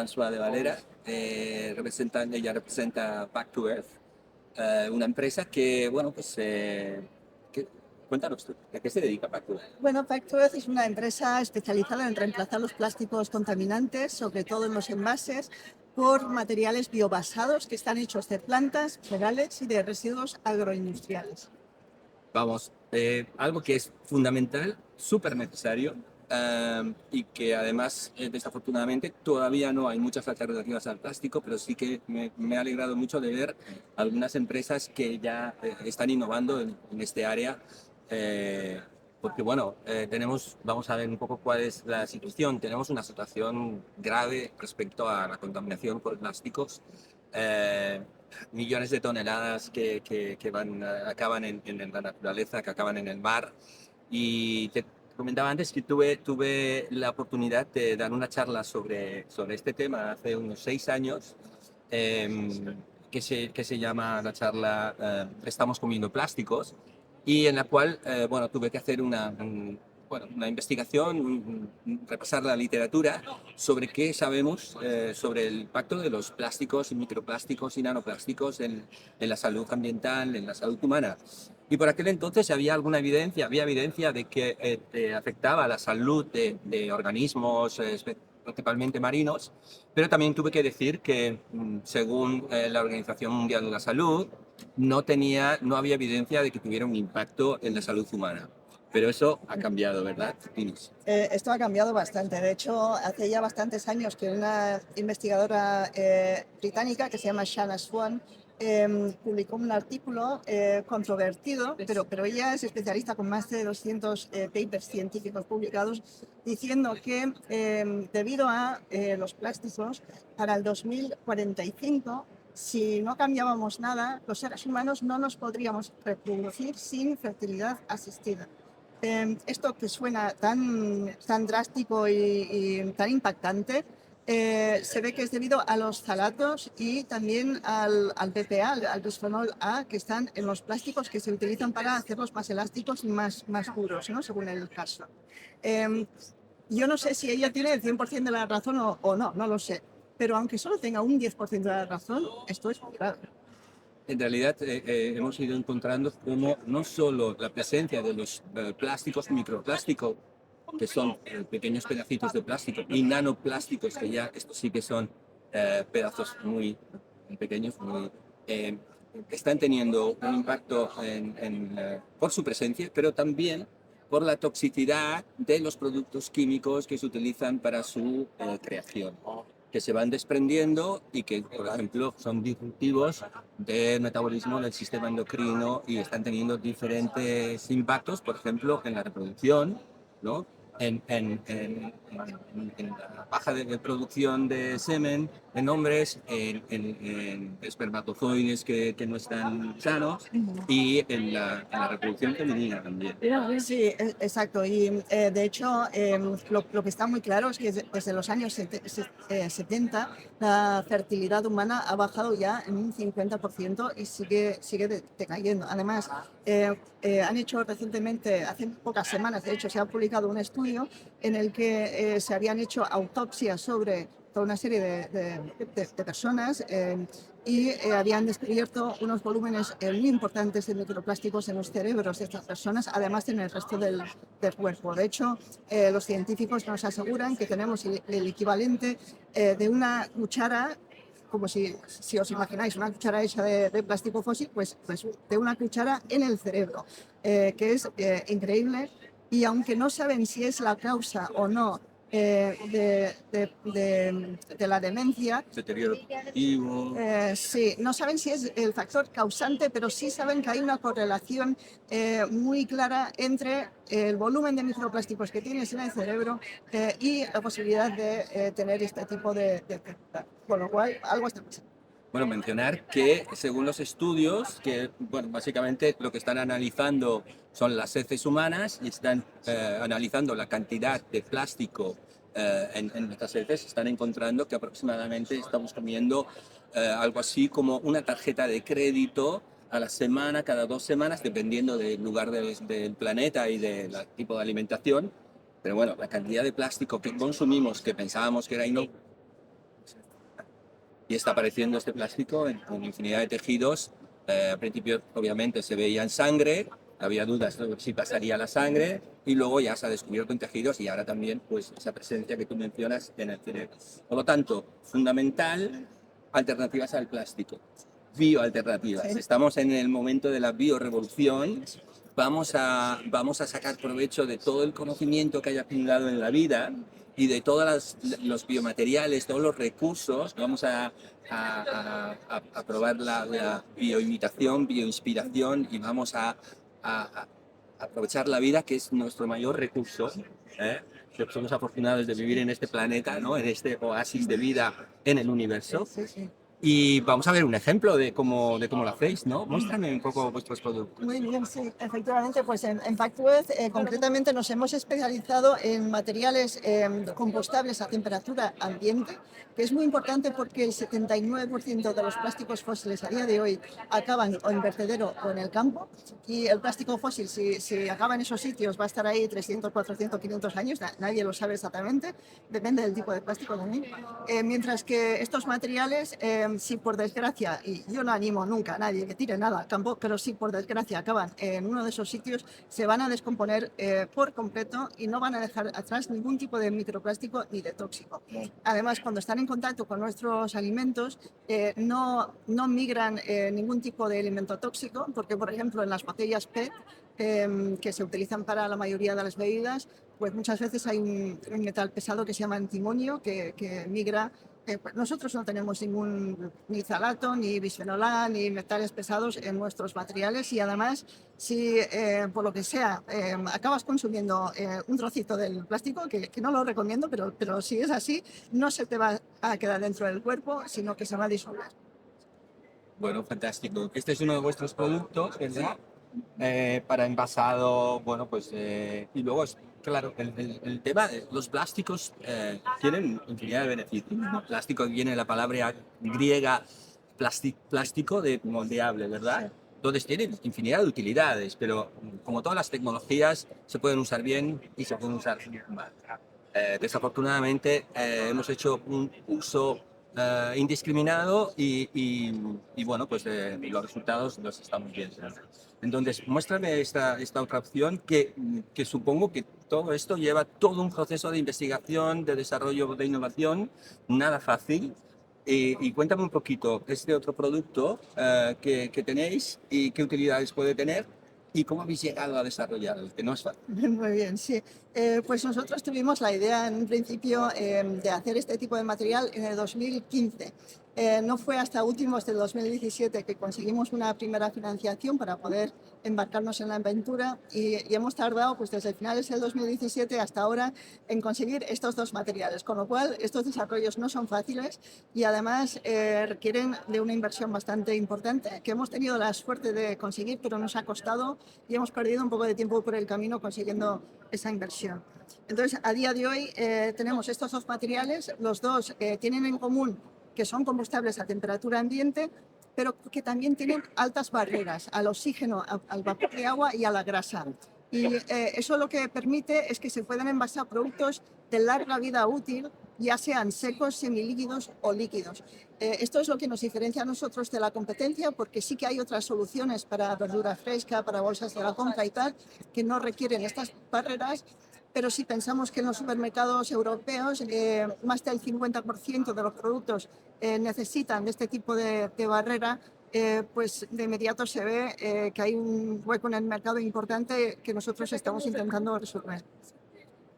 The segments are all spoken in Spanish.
François de Valera, ella representa Back to Earth, una empresa que, bueno, pues, cuéntanos tú, ¿a qué se dedica Back to Earth? Bueno, Pactoearth es una empresa especializada en reemplazar los plásticos contaminantes, sobre todo en los envases, por materiales biobasados que están hechos de plantas, minerales y de residuos agroindustriales. Vamos, algo que es fundamental, súper necesario, y que además, desafortunadamente, todavía no hay muchas alternativas al plástico, pero sí que me ha alegrado mucho de ver algunas empresas que ya están innovando en este área. Porque bueno, vamos a ver un poco cuál es la situación. Tenemos una situación grave respecto a la contaminación por plásticos. Eh, Millones de toneladas que acaban en la naturaleza, que acaban en el mar. Y te comentaba antes que tuve la oportunidad de dar una charla sobre este tema hace unos 6 años, que se llama la charla Estamos comiendo plásticos, y en la cual bueno, tuve que hacer bueno, una investigación, repasar la literatura sobre qué sabemos sobre el impacto de los plásticos y microplásticos y nanoplásticos en la salud ambiental, en la salud humana. Y por aquel entonces había evidencia de que afectaba la salud de organismos, principalmente marinos, pero también tuve que decir que, según la Organización Mundial de la Salud, no había evidencia de que tuviera un impacto en la salud humana. Pero eso ha cambiado, ¿verdad, Inés? Esto ha cambiado bastante. De hecho, hace ya bastantes años que una investigadora británica que se llama Shanna Swan publicó un artículo controvertido, pero ella es especialista con más de 200 papers científicos publicados, diciendo que debido a los plásticos, para el 2045, si no cambiábamos nada, los seres humanos no nos podríamos reproducir sin fertilidad asistida. Esto que suena tan drástico y tan impactante, se ve que es debido a los ftalatos y también al BPA, al bisfenol A, que están en los plásticos que se utilizan para hacerlos más elásticos y más duros, ¿no? Según el caso. Yo no sé si ella tiene el 100% de la razón o no lo sé, pero aunque solo tenga un 10% de la razón, esto es muy grave. En realidad hemos ido encontrando como no solo la presencia de los plásticos, microplásticos, que son pequeños pedacitos de plástico, y nanoplásticos, que ya estos sí que son pedazos muy pequeños, eh, están teniendo un impacto por su presencia, pero también por la toxicidad de los productos químicos que se utilizan para su creación, que se van desprendiendo y que, por ejemplo, son disruptivos del metabolismo del sistema endocrino y están teniendo diferentes impactos, por ejemplo, en la reproducción, ¿no? En la baja de producción de semen en hombres, en espermatozoides que no están sanos, y en la reproducción femenina también. Sí, exacto. Y de hecho, lo que está muy claro es que desde los años 70 la fertilidad humana ha bajado ya en un 50% y sigue decayendo. Además, han hecho recientemente, hace pocas semanas, de hecho, se ha publicado un estudio en el que se habían hecho autopsias sobre toda una serie de personas y habían descubierto unos volúmenes muy importantes de microplásticos en los cerebros de estas personas, además de en el resto del cuerpo. De hecho, los científicos nos aseguran que tenemos el equivalente de una cuchara, como si os imagináis una cuchara hecha de plástico fósil, pues de una cuchara en el cerebro, que es increíble. Y aunque no saben si es la causa o no de la demencia. Deterioro cognitivo. Sí, no saben si es el factor causante, pero sí saben que hay una correlación muy clara entre el volumen de microplásticos que tienes en el cerebro y la posibilidad de tener este tipo de enfermedad. Con lo cual, algo está pasando. Bueno, mencionar que según los estudios, que bueno, básicamente lo que están analizando son las heces humanas y están analizando la cantidad de plástico en nuestras heces, están encontrando que aproximadamente estamos comiendo algo así como una tarjeta de crédito a la semana, cada 2 semanas, dependiendo del lugar del planeta y del tipo de alimentación. Pero bueno, la cantidad de plástico que consumimos, que pensábamos que era inocuo, y está apareciendo este plástico en infinidad de tejidos. Al principio, obviamente, se veía en sangre, había dudas sobre si pasaría la sangre, y luego ya se ha descubierto en tejidos y ahora también pues, esa presencia que tú mencionas en el cerebro. Por lo tanto, fundamental, alternativas al plástico, bioalternativas. Sí. Estamos en el momento de la biorevolución. Vamos a sacar provecho de todo el conocimiento que haya acumulado en la vida y de todos los biomateriales, todos los recursos. Vamos a probar la bioimitación, bioinspiración y vamos a aprovechar la vida, que es nuestro mayor recurso. ¿Eh? Somos afortunados de vivir en este planeta, ¿no? En este oasis de vida en el universo. Sí, sí. Y vamos a ver un ejemplo de cómo lo hacéis, ¿no? Muéstrame un poco vuestros productos. Muy bien, sí, efectivamente, pues en Factweb concretamente nos hemos especializado en materiales compostables a temperatura ambiente, que es muy importante porque el 79% de los plásticos fósiles a día de hoy acaban o en vertedero o en el campo, y el plástico fósil, si acaba en esos sitios, va a estar ahí 300, 400, 500 años, nadie lo sabe exactamente, depende del tipo de plástico también. Mientras que estos materiales, si por desgracia, y yo no animo nunca a nadie que tire nada al campo, pero si por desgracia acaban en uno de esos sitios, se van a descomponer por completo y no van a dejar atrás ningún tipo de microplástico ni de tóxico. Además, cuando están en contacto con nuestros alimentos, no migran ningún tipo de alimento tóxico, porque por ejemplo en las botellas PET, que se utilizan para la mayoría de las bebidas, pues muchas veces hay un metal pesado que se llama antimonio que migra. Pues nosotros no tenemos ni ftalato, ni bisfenol A, ni metales pesados en nuestros materiales, y además, si por lo que sea acabas consumiendo un trocito del plástico, que no lo recomiendo, pero si es así, no se te va a quedar dentro del cuerpo, sino que se va a disolver. Bueno, fantástico. Este es uno de vuestros productos, ¿verdad? Para envasado, bueno, pues, y luego es, claro, el tema de los plásticos tienen infinidad de beneficios, ¿no? Plástico viene de la palabra griega plástico de moldeable, ¿verdad? Entonces tienen infinidad de utilidades, pero como todas las tecnologías se pueden usar bien y se pueden usar mal. Desafortunadamente hemos hecho un uso indiscriminado y bueno, pues los resultados los estamos viendo. Entonces, muéstrame esta otra opción que supongo que todo esto lleva todo un proceso de investigación, de desarrollo, de innovación, nada fácil. Y cuéntame un poquito este otro producto que tenéis y qué utilidades puede tener y cómo habéis llegado a desarrollarlo, que no es fácil. Muy bien, sí. Pues nosotros tuvimos la idea en un principio de hacer este tipo de material en el 2015. No fue hasta últimos del 2017 que conseguimos una primera financiación para poder embarcarnos en la aventura, y hemos tardado pues desde finales del 2017 hasta ahora en conseguir estos dos materiales, con lo cual estos desarrollos no son fáciles y además requieren de una inversión bastante importante que hemos tenido la suerte de conseguir, pero nos ha costado y hemos perdido un poco de tiempo por el camino consiguiendo esa inversión. Entonces, a día de hoy tenemos estos dos materiales, los dos tienen en común que son combustibles a temperatura ambiente, pero que también tienen altas barreras al oxígeno, al vapor de agua y a la grasa. Y eso lo que permite es que se puedan envasar productos de larga vida útil, ya sean secos, semilíquidos o líquidos. Esto es lo que nos diferencia a nosotros de la competencia, porque sí que hay otras soluciones para verdura fresca, para bolsas de la compra y tal, que no requieren estas barreras. Pero si pensamos que en los supermercados europeos más del 50% de los productos necesitan de este tipo de barrera, pues de inmediato se ve que hay un hueco en el mercado importante que nosotros estamos intentando resolver.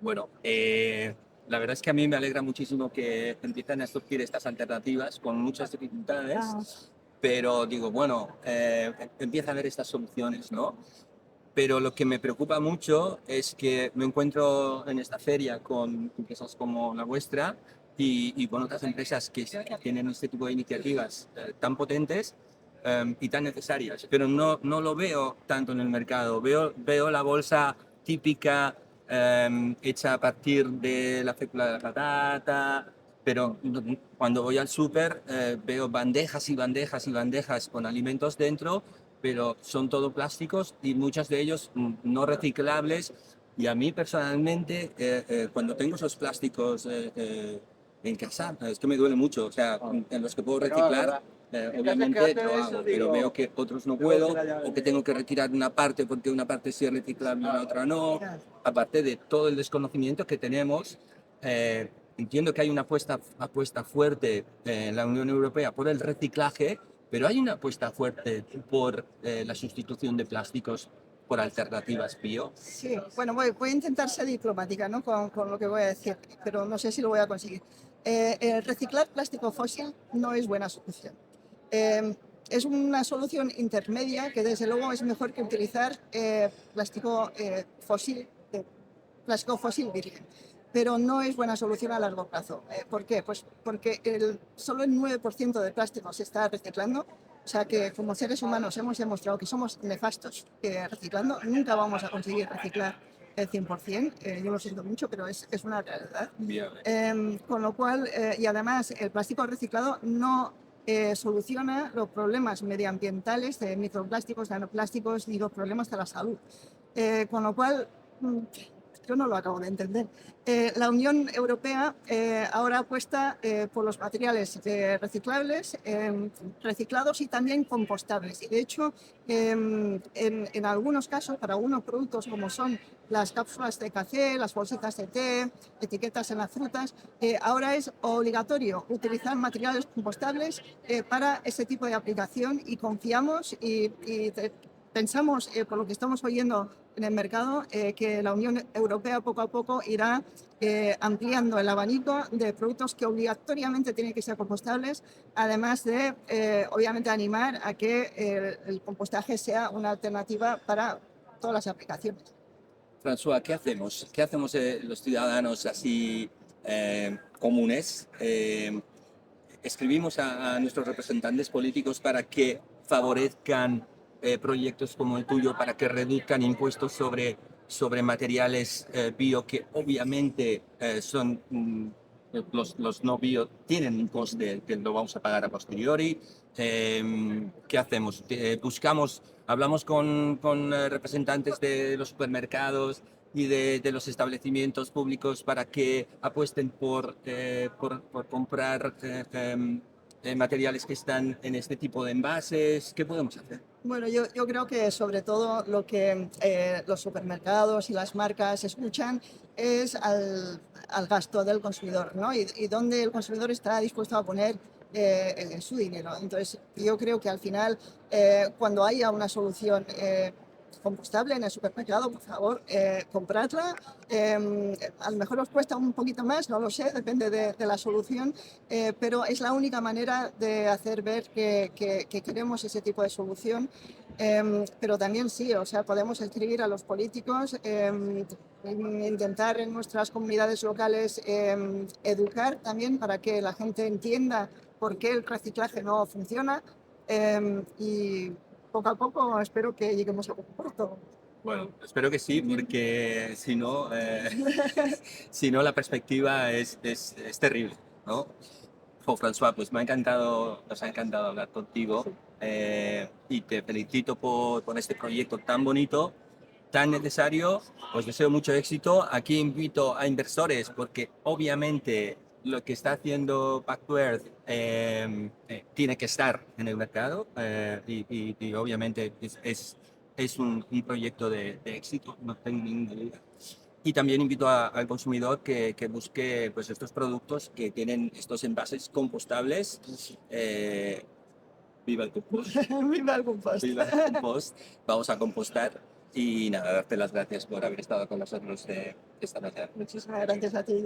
Bueno, la verdad es que a mí me alegra muchísimo que empiecen a surgir estas alternativas con muchas dificultades, pero digo, bueno, empieza a haber estas soluciones, ¿no? Pero lo que me preocupa mucho es que me encuentro en esta feria con empresas como la vuestra y con otras empresas que tienen este tipo de iniciativas tan potentes y tan necesarias, pero no lo veo tanto en el mercado. Veo la bolsa típica hecha a partir de la fécula de la patata, pero cuando voy al súper veo bandejas y bandejas y bandejas con alimentos dentro, pero son todo plásticos y muchos de ellos no reciclables. Y a mí personalmente, cuando tengo esos plásticos en casa. Es que me duele mucho. O sea, en los que puedo reciclar, obviamente lo hago, pero veo que otros no puedo o que tengo que retirar una parte porque una parte sí es reciclable y la otra no. Aparte de todo el desconocimiento que tenemos, entiendo que hay una apuesta fuerte en la Unión Europea por el reciclaje, pero hay una apuesta fuerte por la sustitución de plásticos por alternativas bio. Sí, bueno, voy a intentar ser diplomática, ¿no? Con lo que voy a decir, pero no sé si lo voy a conseguir. Reciclar plástico fósil no es buena solución. Eh, es una solución intermedia que desde luego es mejor que utilizar plástico fósil virgen, pero no es buena solución a largo plazo. ¿Por qué? Pues porque solo el 9% de plástico se está reciclando. O sea que como seres humanos hemos demostrado que somos nefastos reciclando. Nunca vamos a conseguir reciclar el 100%. Yo lo siento mucho, pero es una realidad. Con lo cual, y además el plástico reciclado no soluciona los problemas medioambientales de microplásticos, nanoplásticos ni los problemas de la salud. Con lo cual, yo no lo acabo de entender. La Unión Europea ahora apuesta por los materiales reciclables, reciclados y también compostables. Y de hecho, en algunos casos, para algunos productos como son las cápsulas de café, las bolsitas de té, etiquetas en las frutas, ahora es obligatorio utilizar materiales compostables para ese tipo de aplicación y confiamos y pensamos, por lo que estamos oyendo en el mercado, que la Unión Europea poco a poco irá ampliando el abanico de productos que obligatoriamente tienen que ser compostables, además de, obviamente, animar a que el compostaje sea una alternativa para todas las aplicaciones. François, ¿qué hacemos? ¿Qué hacemos los ciudadanos así comunes? Escribimos a nuestros representantes políticos para que favorezcan proyectos como el tuyo, para que reduzcan impuestos sobre materiales bio que obviamente son los no bio, tienen un coste que lo vamos a pagar a posteriori. ¿Qué hacemos? Hablamos con representantes de los supermercados y de los establecimientos públicos para que apuesten por comprar materiales que están en este tipo de envases. ¿Qué podemos hacer? Bueno, yo creo que sobre todo lo que los supermercados y las marcas escuchan es al gasto del consumidor, ¿no? Y dónde el consumidor está dispuesto a poner su dinero. Entonces, yo creo que al final, cuando haya una solución compostable en el supermercado, por favor, compradla. A lo mejor os cuesta un poquito más, no lo sé, depende de la solución, pero es la única manera de hacer ver que queremos ese tipo de solución. Pero también sí, o sea, podemos escribir a los políticos, intentar en nuestras comunidades locales educar también para que la gente entienda por qué el reciclaje no funciona y poco a poco espero que lleguemos a un puerto. Bueno, espero que sí, porque si no, si no la perspectiva es terrible, ¿no? François, pues nos ha encantado hablar contigo y te felicito por este proyecto tan bonito, tan necesario. Os deseo mucho éxito. Aquí invito a inversores porque obviamente lo que está haciendo Back to Earth tiene que estar en el mercado y obviamente es un proyecto de éxito, no tengo ninguna duda. Y también invito al consumidor que busque pues, estos productos que tienen estos envases compostables. Viva el compost. Viva el compost. Viva el compost. Vamos a compostar. Y nada, darte las gracias por haber estado con nosotros esta mañana. Muchísimas gracias a ti.